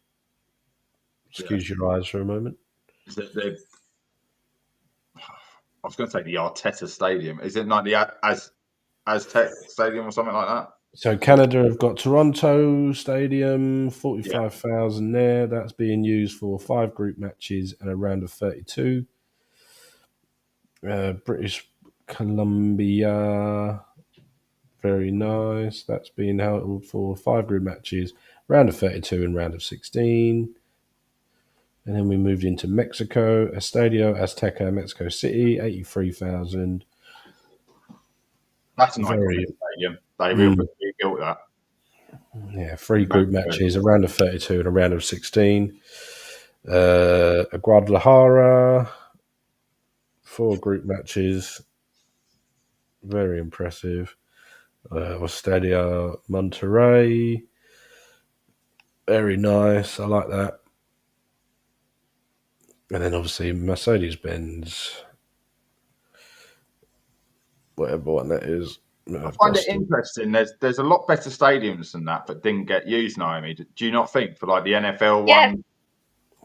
Excuse your eyes for a moment. I was going to say the Arteta Stadium. Is it like the Aztec Stadium or something like that? So Canada have got Toronto Stadium, 45,000 there. That's being used for 5 group matches and a round of 32. British Columbia, very nice. That's being held for 5 group matches, round of 32 and round of 16. And then we moved into Mexico, Estadio Azteca, Mexico City, 83,000. That's an iconic stadium. They really built that. Yeah, 3 group matches, a round of 32 and a round of 16. Guadalajara, 4 group matches. Very impressive. Estadio Monterrey. Very nice. I like that. And then obviously Mercedes-Benz, whatever one that is. I find it interesting. There's a lot better stadiums than that didn't get used, Naomi. Do you not think, for like the NFL one?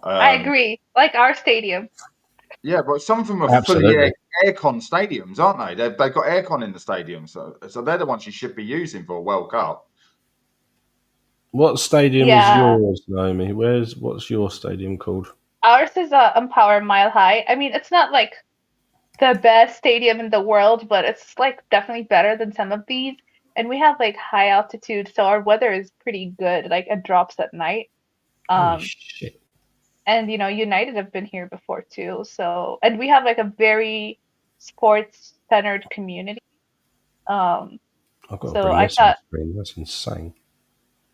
I agree. Like our stadium. Yeah, but some of them are fully aircon stadiums, aren't they? They've got aircon in the stadium, so they're the ones you should be using for a World Cup. What stadium is yours, Naomi? What's your stadium called? Ours is Empower Mile High. I mean, it's not like the best stadium in the world, but it's like definitely better than some of these. And we have like high altitude, so our weather is pretty good. Like it drops at night. Holy Um, shit! and United have been here before too. So, and we have like a very sports centered community. Um, I've got to so bring this on screen. That's insane.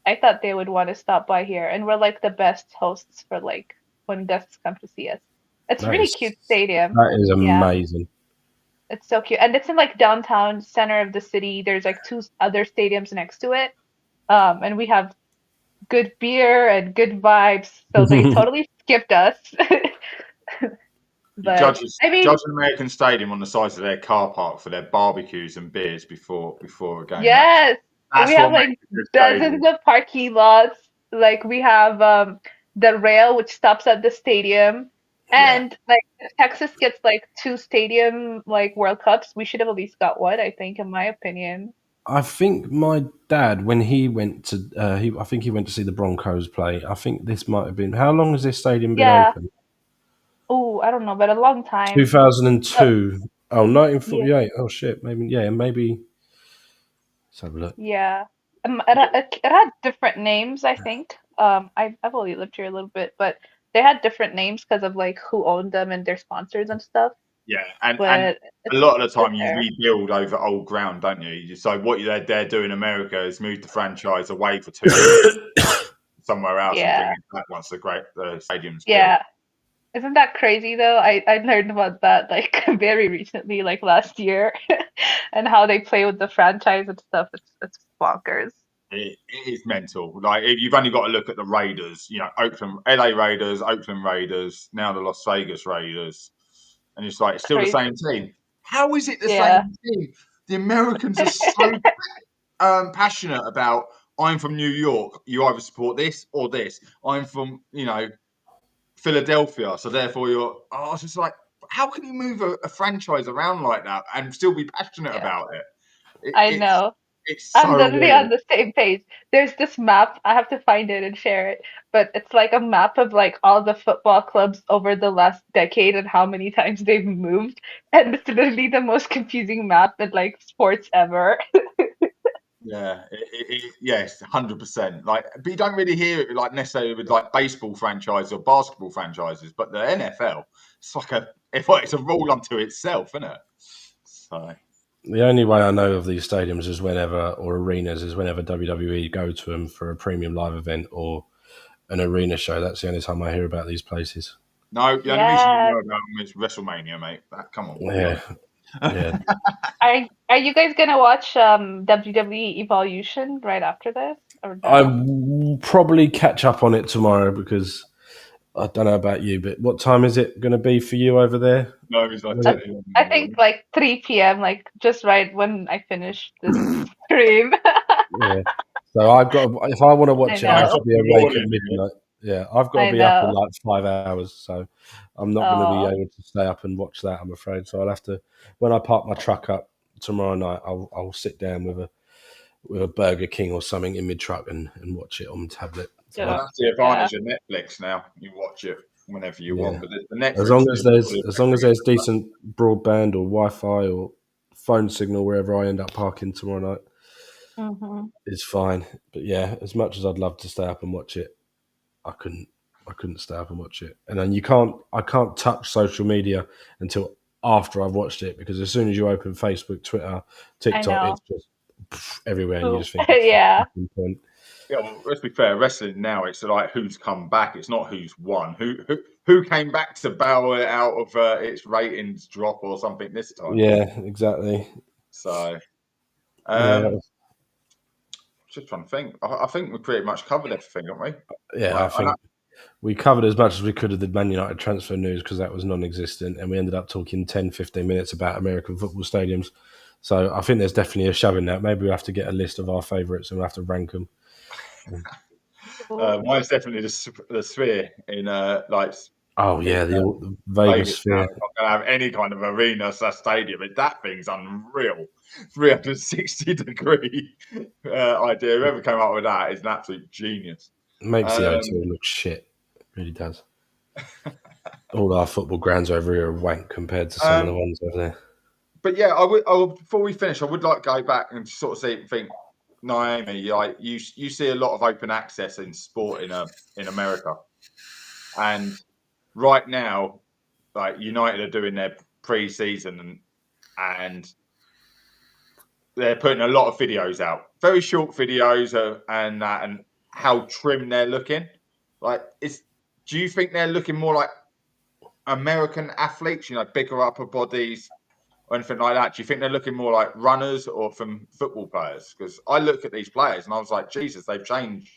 I thought they would want to stop by here, and we're like the best hosts for like when guests come to see us. It's That really is cute stadium. that is Yeah, amazing. it's so cute, and it's in like downtown center of the city. There's like two other stadiums next to it, and we have good beer and good vibes. So they totally skipped us. You But I mean, judge an American stadium on the size of their car park for their barbecues and beers before a game. yes, we That's have what makes like a good dozens stadium. of parking lots. Like we have the rail which stops at the stadium. Yeah. And like if Texas gets like two stadium like World Cups, we should have at least got one, I think, in my opinion. I think my dad, when he went to, I think he went to see the Broncos play. I think this might have been. How long has this stadium been Yeah. open? Oh, I don't know, but a long time. Uh, 2002. Oh, yeah, 1948. Oh shit. Maybe. Yeah. Maybe. Let's have a look. yeah. It had different names, I think. I've only lived here a little bit, but they had different names because of like who owned them and their sponsors and stuff. Yeah, and But a lot of the it's time you there. rebuild over old ground, don't you? So what they're doing in America is move the franchise away for 2 years somewhere else and bring Yeah, it back once the stadium's built. yeah. Isn't that crazy though? I learned about that like very recently, like last year, and how they play with the franchise and stuff. It's bonkers. It is mental. Like you've only got to look at the Raiders, LA Raiders, Oakland Raiders, now the Las Vegas Raiders, and it's still the Crazy. same team. How is it the same Yeah. team? The Americans are so passionate about. I'm from New York. You either support this or this. I'm from Philadelphia, so therefore you're. Oh, it's just like, how can you move a franchise around like that and still be passionate Yeah. about it? it I it's know. it's I'm so literally weird. on the same page. There's this map. I have to find it and share it. But it's like a map of like all the football clubs over the last decade and how many times they've moved. And it's literally the most confusing map in like sports ever. Yeah, yes, 100%. Like, but you don't really hear it like necessarily with like baseball franchises or basketball franchises, but the NFL, it's a rule unto itself, isn't it? So The only way I know of these stadiums is or arenas, is whenever WWE go to them for a premium live event or an arena show. That's the only time I hear about these places. no, the only reason you Yeah. know about them is WrestleMania, mate. Come on, be Yeah, honest. yeah. Are you guys gonna watch WWE Evolution right after this or I no? will probably catch up on it tomorrow because I don't know about you, but what time is it going to be for you over there? No, it's like I, 10 in the I think morning. like 3 p.m. like just right when I finish this stream. Yeah. So I've got. If I want to I watch it, I have to 5 o'clock know. be in the awake at morning. midnight. Yeah, I've got to I be up in know. like 5 hours, so I'm not going to be Oh, able to stay up and watch that. I'm afraid. So I'll have to. When I park my truck up tomorrow night, I'll sit down with a Burger King or something in mid truck and watch it on tablet. Well, So yeah. that's the Yeah. advantage of Netflix now. You watch it whenever you want, yeah, but the Netflix deal is as long as there's decent broadband or Wi-Fi or phone signal wherever I end up parking tomorrow night, Hmm. is fine. But yeah, as much as I'd love to stay up and watch it, I couldn't. I couldn't stay up and watch it. And then I can't touch social media until after I've watched it because as soon as you open Facebook, Twitter, I TikTok, know. it's just everywhere, and you Who? just think, what's the Yeah. fucking point? Yeah, well, let's be fair. Wrestling now, it's like who's come back. It's not who's won. Who came back to bail it out of its ratings drop or something this time. Yeah, exactly. So, Yeah, just trying to think. I think we pretty much covered everything, haven't we? yeah. I Like, think we covered as much as we could of the Man United transfer news because that was non-existent, and we ended up talking 10, 15 minutes about American football stadiums. So I think there's definitely a shove in that. Maybe we have to get a list of our favourites and we'll have to rank them. Ooh. mine's definitely the Sphere in Oh in yeah, the Vegas Vegas now. Sphere. It's not going to have any kind of arena slash stadium. That thing's unreal. 360-degree idea. Whoever came up with that is an absolute genius. Makes the Um, O2 look shit. It really does. All our football grounds over here are wank compared to some of the ones over there. But yeah, I would. Before we finish, I would like to go back and sort of see, think, Naomi, like you see a lot of open access in sport in America, and right now, like United are doing their pre-season and they're putting a lot of videos out, very short videos and how trim they're looking. Like, do you think they're looking more like American athletes, bigger upper bodies or anything like that? Do you think they're looking more like runners or from football players? Because I look at these players and I was like, Jesus, they've changed.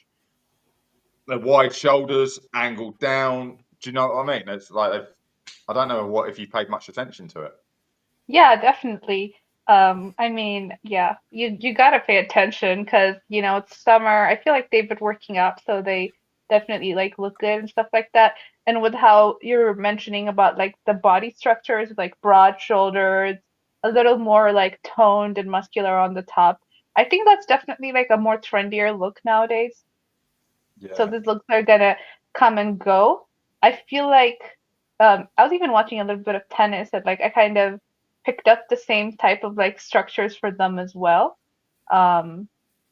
They're wide shoulders, angled down. Do you know what I mean? It's like I don't know if you paid much attention to it. Yeah, definitely. I mean, yeah, you gotta pay attention because it's summer. I feel like they've been working out, so they definitely like look good and stuff like that. And with how you're mentioning about like the body structures, like broad shoulders, a little more like toned and muscular on the top. I think that's definitely like a more trendier look nowadays. So Yeah. these looks are gonna come and go. I feel like I was even watching a little bit of tennis and like I kind of picked up the same type of like structures for them as well. Um,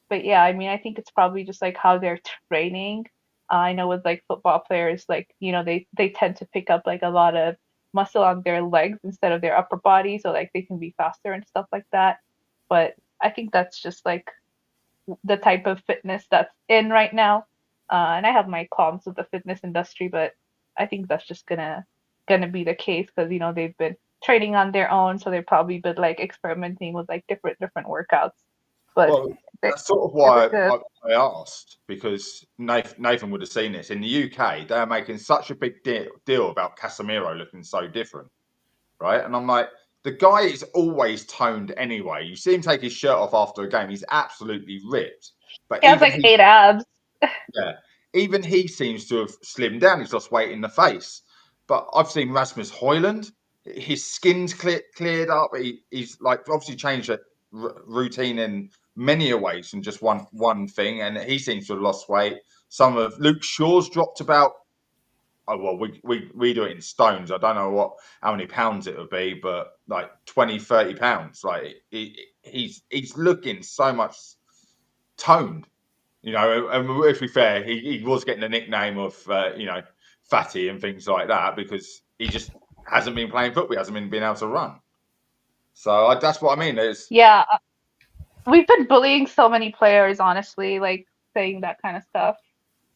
but yeah, I mean, I think it's probably just like how they're training. I know with like football players, like they tend to pick up like a lot of muscle on their legs instead of their upper body, so like they can be faster and stuff like that. But I think that's just like the type of fitness that's in right now. And I have my qualms with the fitness industry, but I think that's just gonna be the case because they've been training on their own, so they've probably been like experimenting with like different workouts. But Well, they, that's sort of they look why good. I asked, because Nathan would have seen this. In the UK, they are making such a big deal about Casemiro looking so different, right? And I'm like, the guy is always toned anyway. You see him take his shirt off after a game, he's absolutely ripped. But He has like 8 abs. yeah, even he seems to have slimmed down. He's lost weight in the face. But I've seen Rasmus Højlund. His skin's cleared up. He's like obviously changed the routine in many ways than just one thing, and he seems to have lost weight. Some of Luke Shaw's dropped about. Oh well, we do it in stones. I don't know how many pounds it would be, but like 20, 30 pounds. Like he's looking so much toned. And if we're fair, he was getting the nickname of, fatty and things like that because he just hasn't been playing football. He hasn't been able to run. So that's what I mean. Yeah, we've been bullying so many players, honestly, like saying that kind of stuff.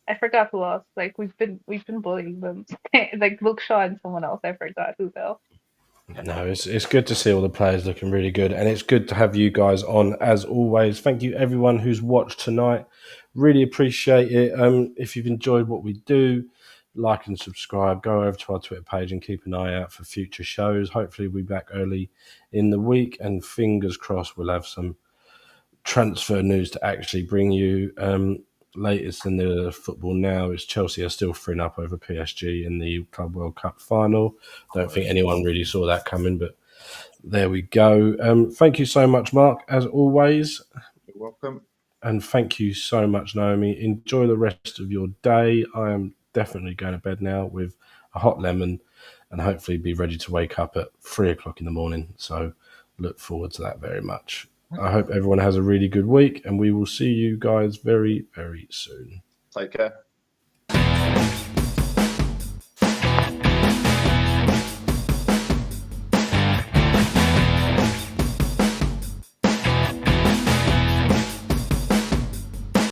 I forgot who else. Like we've been bullying them. Like Luke Shaw and someone else. I forgot who though. No, it's good to see all the players looking really good, and it's good to have you guys on as always. Thank you everyone who's watched tonight. Really appreciate it. If you've enjoyed what we do, like and subscribe. Go over to our Twitter page and keep an eye out for future shows. Hopefully, we'll be back early in the week, and fingers crossed, we'll have some transfer news to actually bring you. Latest in the football now is Chelsea are still 3-0 over PSG in the Club World Cup final. Don't think anyone really saw that coming, but there we go. Thank you so much, Mark, as always. You're welcome. And thank you so much, Naomi. Enjoy the rest of your day. I am definitely going to bed now with a hot lemon and hopefully be ready to wake up at 3:00 in the morning. So look forward to that very much. I hope everyone has a really good week and we will see you guys very, very soon. Take care.